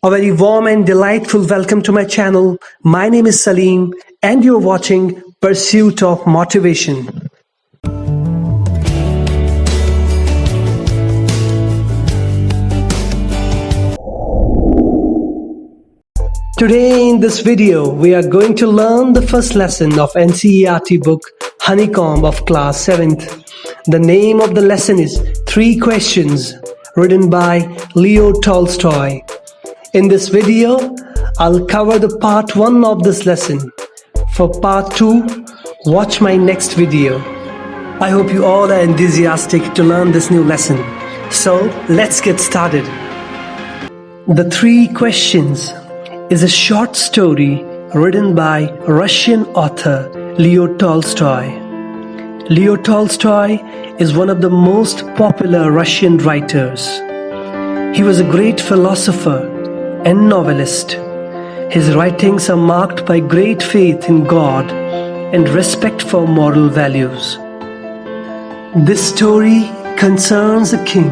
A very warm and delightful welcome to my channel. My name is Salim and you're watching Pursuit of Motivation. Today in this video, we are going to learn the first lesson of NCERT book Honeycomb of class 7th. The name of the lesson is 3 Questions, written by Leo Tolstoy. In this video, I'll cover the part 1 of this lesson. For part 2, watch my next video. I hope you all are enthusiastic to learn this new lesson. So, let's get started. The 3 Questions is a short story written by Russian author Leo Tolstoy. Leo Tolstoy is one of the most popular Russian writers. He was a great philosopher and novelist. His writings are marked by great faith in God and respect for moral values. This story concerns a king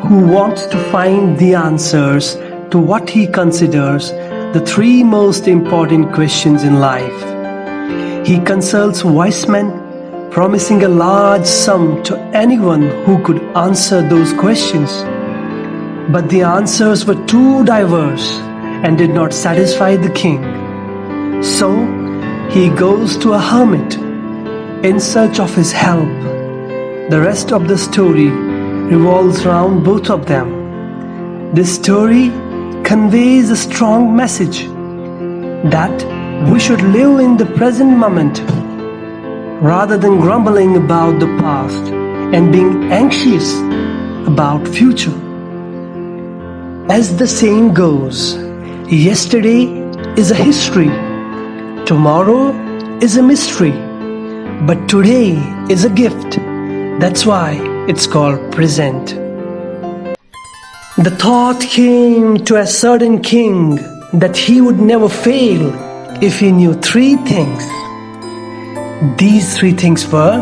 who wants to find the answers to what he considers the 3 most important questions in life. He consults wise men, promising a large sum to anyone who could answer those questions. But the answers were too diverse and did not satisfy the king. So he goes to a hermit in search of his help. The rest of the story revolves around both of them. This story conveys a strong message that we should live in the present moment rather than grumbling about the past and being anxious about future. As the saying goes, yesterday is a history, tomorrow is a mystery, but today is a gift. That's why it's called present. The thought came to a certain king that he would never fail if he knew 3 things. These 3 things were: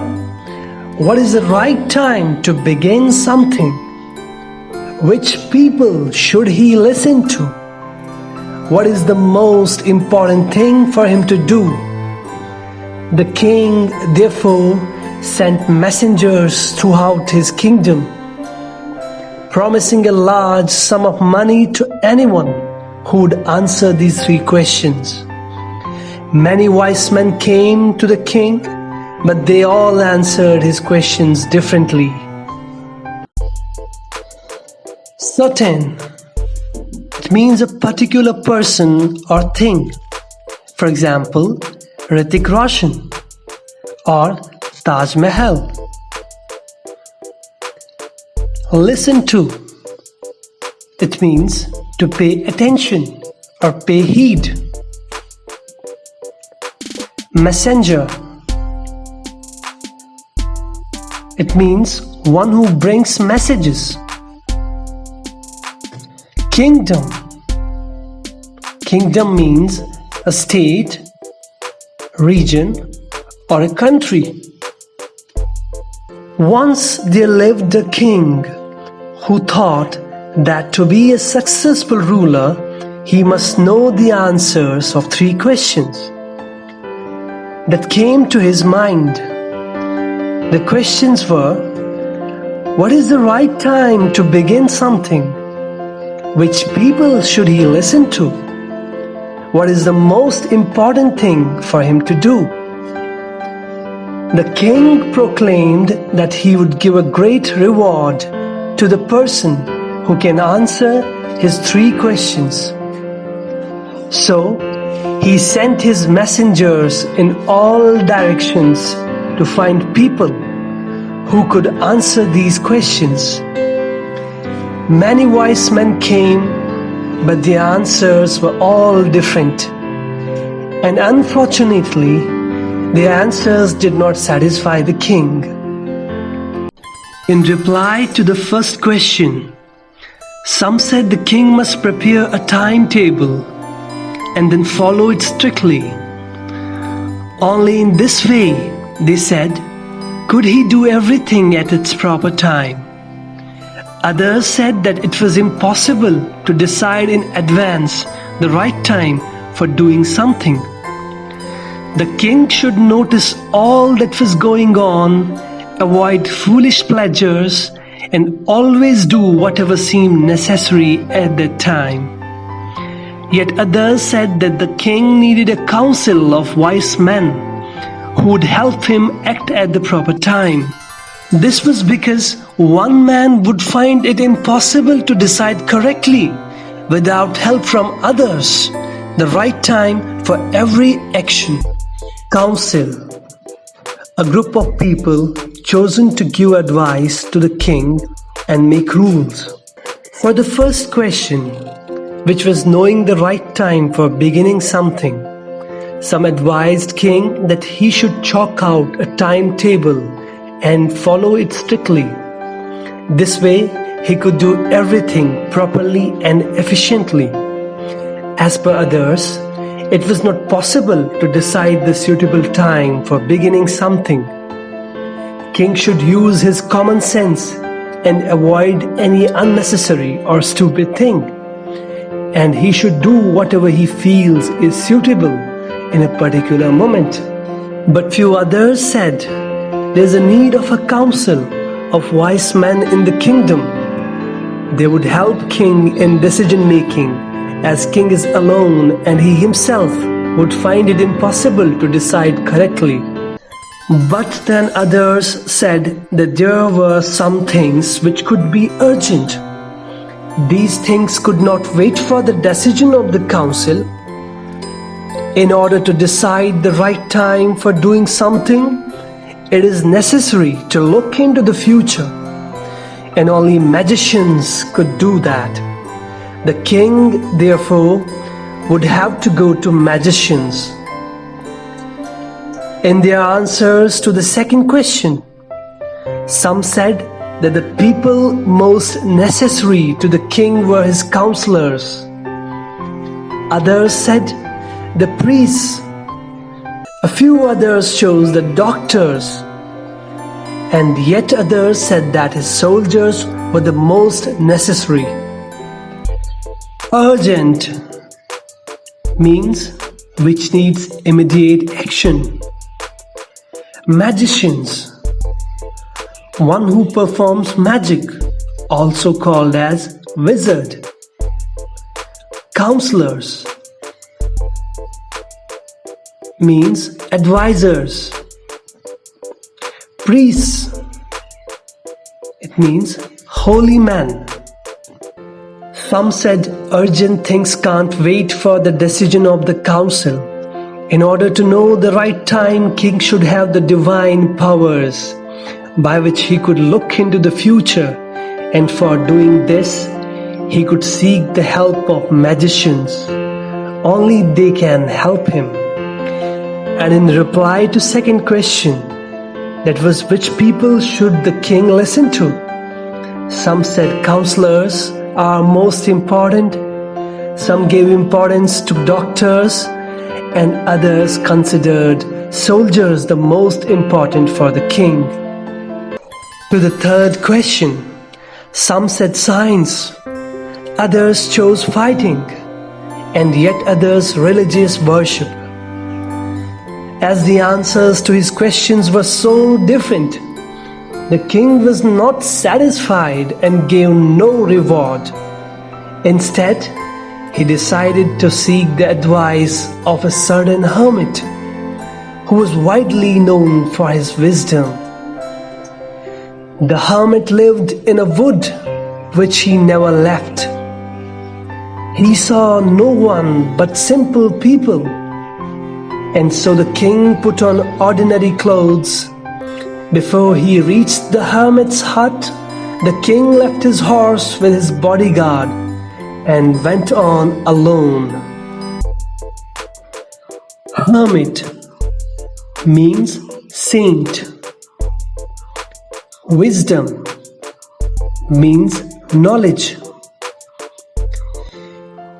what is the right time to begin something? Which people should he listen to? What is the most important thing for him to do? The king therefore sent messengers throughout his kingdom, promising a large sum of money to anyone who would answer these 3 questions. Many wise men came to the king, but they all answered his questions differently. Certain, it means a particular person or thing. For example, Hrithik Roshan or Taj Mahal. Listen to, it means to pay attention or pay heed. Messenger, it means one who brings messages. Kingdom, kingdom means a state, region, or a country. Once there lived a king who thought that to be a successful ruler, he must know the answers of 3 questions that came to his mind. The questions were: what is the right time to begin something? Which people should he listen to? What is the most important thing for him to do? The king proclaimed that he would give a great reward to the person who can answer his 3 questions. So he sent his messengers in all directions to find people who could answer these questions. Many wise men came, but the answers were all different. And unfortunately, the answers did not satisfy the king. In reply to the first question, some said the king must prepare a timetable and then follow it strictly. Only in this way, they said, could he do everything at its proper time. Others said that it was impossible to decide in advance the right time for doing something. The king should notice all that was going on, avoid foolish pleasures, and always do whatever seemed necessary at that time. Yet others said that the king needed a council of wise men who would help him act at the proper time. This was because one man would find it impossible to decide correctly without help from others, the right time for every action. Council: a group of people chosen to give advice to the king and make rules. For the first question, which was knowing the right time for beginning something, some advised king that he should chalk out a timetable and follow it strictly. This way, he could do everything properly and efficiently. As per others, it was not possible to decide the suitable time for beginning something. King should use his common sense and avoid any unnecessary or stupid thing. And he should do whatever he feels is suitable in a particular moment. But few others said, "There is a need of a council of wise men in the kingdom. They would help king in decision making, as king is alone and he himself would find it impossible to decide correctly." But then others said that there were some things which could be urgent. These things could not wait for the decision of the council. In order to decide the right time for doing something, it is necessary to look into the future, and only magicians could do that. The king, therefore, would have to go to magicians. In their answers to the second question, some said that the people most necessary to the king were his counselors. Others said the priests. A few others chose the doctors, and yet others said that his soldiers were the most necessary. Urgent means which needs immediate action. Magicians, one who performs magic, also called as wizard. Counselors means advisors. Priests, it means holy man. Some said urgent things can't wait for the decision of the council. In order to know the right time, king should have the divine powers by which he could look into the future, and for doing this, he could seek the help of magicians. Only they can help him. And in reply to second question, that was which people should the king listen to, some said counselors are most important, some gave importance to doctors, and others considered soldiers the most important for the king. To the third question, some said science, others chose fighting, and yet others religious worship. As the answers to his questions were so different, the king was not satisfied and gave no reward. Instead, he decided to seek the advice of a certain hermit who was widely known for his wisdom. The hermit lived in a wood which he never left. He saw no one but simple people, and so the king put on ordinary clothes. Before he reached the hermit's hut, the king left his horse with his bodyguard and went on alone. Hermit means saint. Wisdom means knowledge.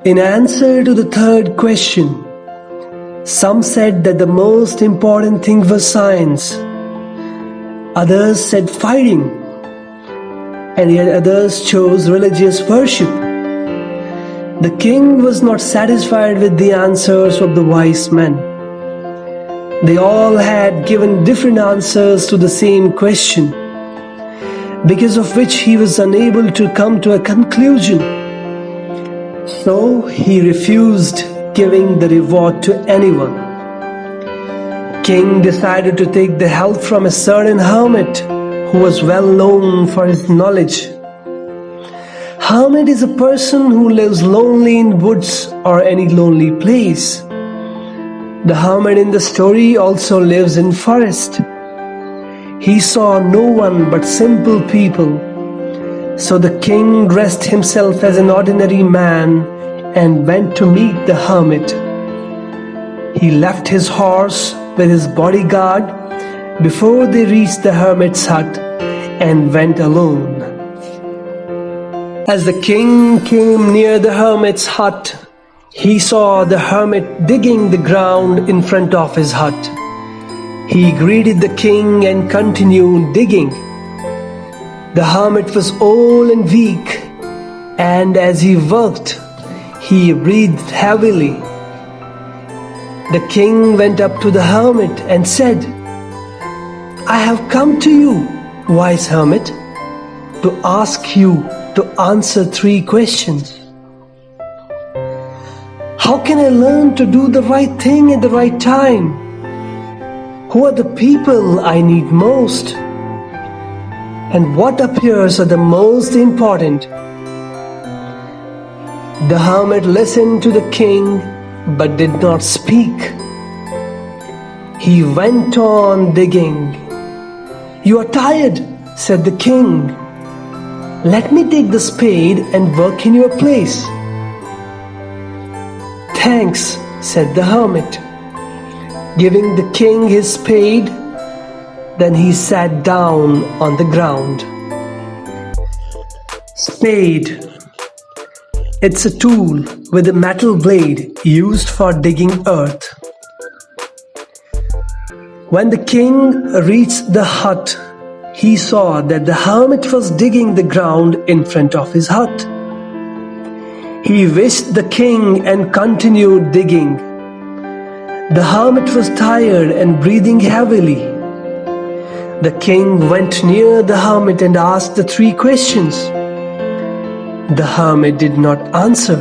In answer to the third question, some said that the most important thing was science. Others said fighting. and yet others chose religious worship. The king was not satisfied with the answers of the wise men. They all had given different answers to the same question, because of which he was unable to come to a conclusion. So he refused giving the reward to anyone. King decided to take the help from a certain hermit who was well known for his knowledge. Hermit is a person who lives lonely in woods or any lonely place. The hermit in the story also lives in forest. He saw no one but simple people. So the king dressed himself as an ordinary man and went to meet the hermit. He left his horse with his bodyguard before they reached the hermit's hut and went alone. As the king came near the hermit's hut, he saw the hermit digging the ground in front of his hut. He greeted the king and continued digging. The hermit was old and weak, and as he worked, he breathed heavily. The king went up to the hermit and said, "I have come to you, wise hermit, to ask you to answer 3 questions. How can I learn to do the right thing at the right time? Who are the people I need most? And what appears are the most important?" The hermit listened to the king but did not speak. He went on digging. "You are tired," said the king. "Let me take the spade and work in your place." "Thanks," said the hermit, giving the king his spade. Then he sat down on the ground. Spade. It's a tool with a metal blade used for digging earth. When the king reached the hut, he saw that the hermit was digging the ground in front of his hut. He wished the king and continued digging. The hermit was tired and breathing heavily. The king went near the hermit and asked the 3 questions. The hermit did not answer.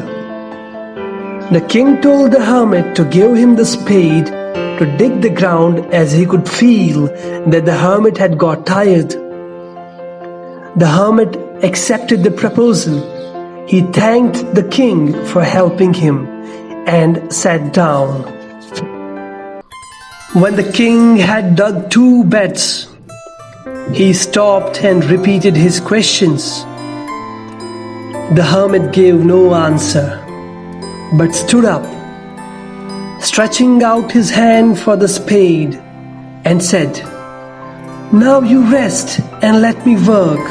The king told the hermit to give him the spade to dig the ground, as he could feel that the hermit had got tired. The hermit accepted the proposal. He thanked the king for helping him and sat down. When the king had dug 2 beds, he stopped and repeated his questions. The hermit gave no answer, but stood up, stretching out his hand for the spade, and said, "Now you rest and let me work."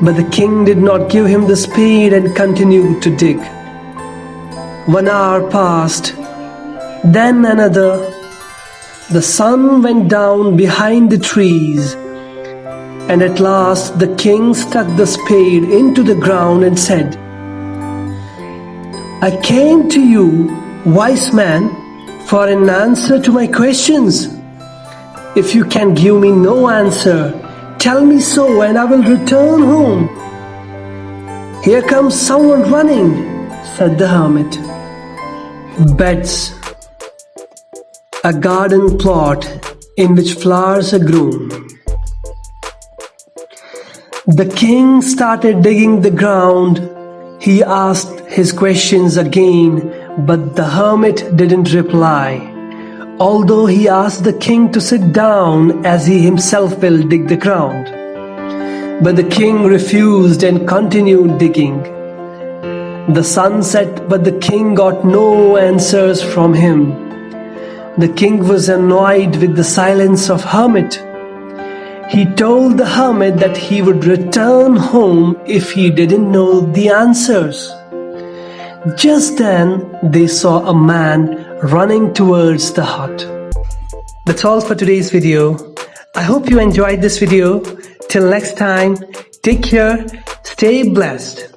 But the king did not give him the spade and continued to dig. 1 hour passed, then another. The sun went down behind the trees, and at last the king stuck the spade into the ground and said, "I came to you, wise man, for an answer to my questions. If you can give me no answer, tell me so and I will return home." "Here comes someone running," said the hermit. Beds. A garden plot in which flowers are grown. The king started digging the ground. He asked his questions again, but the hermit didn't reply, although he asked the king to sit down as he himself will dig the ground. But the king refused and continued digging. The sun set, but the king got no answers from him. The king was annoyed with the silence of hermit. He told the hermit that he would return home if he didn't know the answers. Just then, they saw a man running towards the hut. That's all for today's video. I hope you enjoyed this video. Till next time, Take care, stay blessed.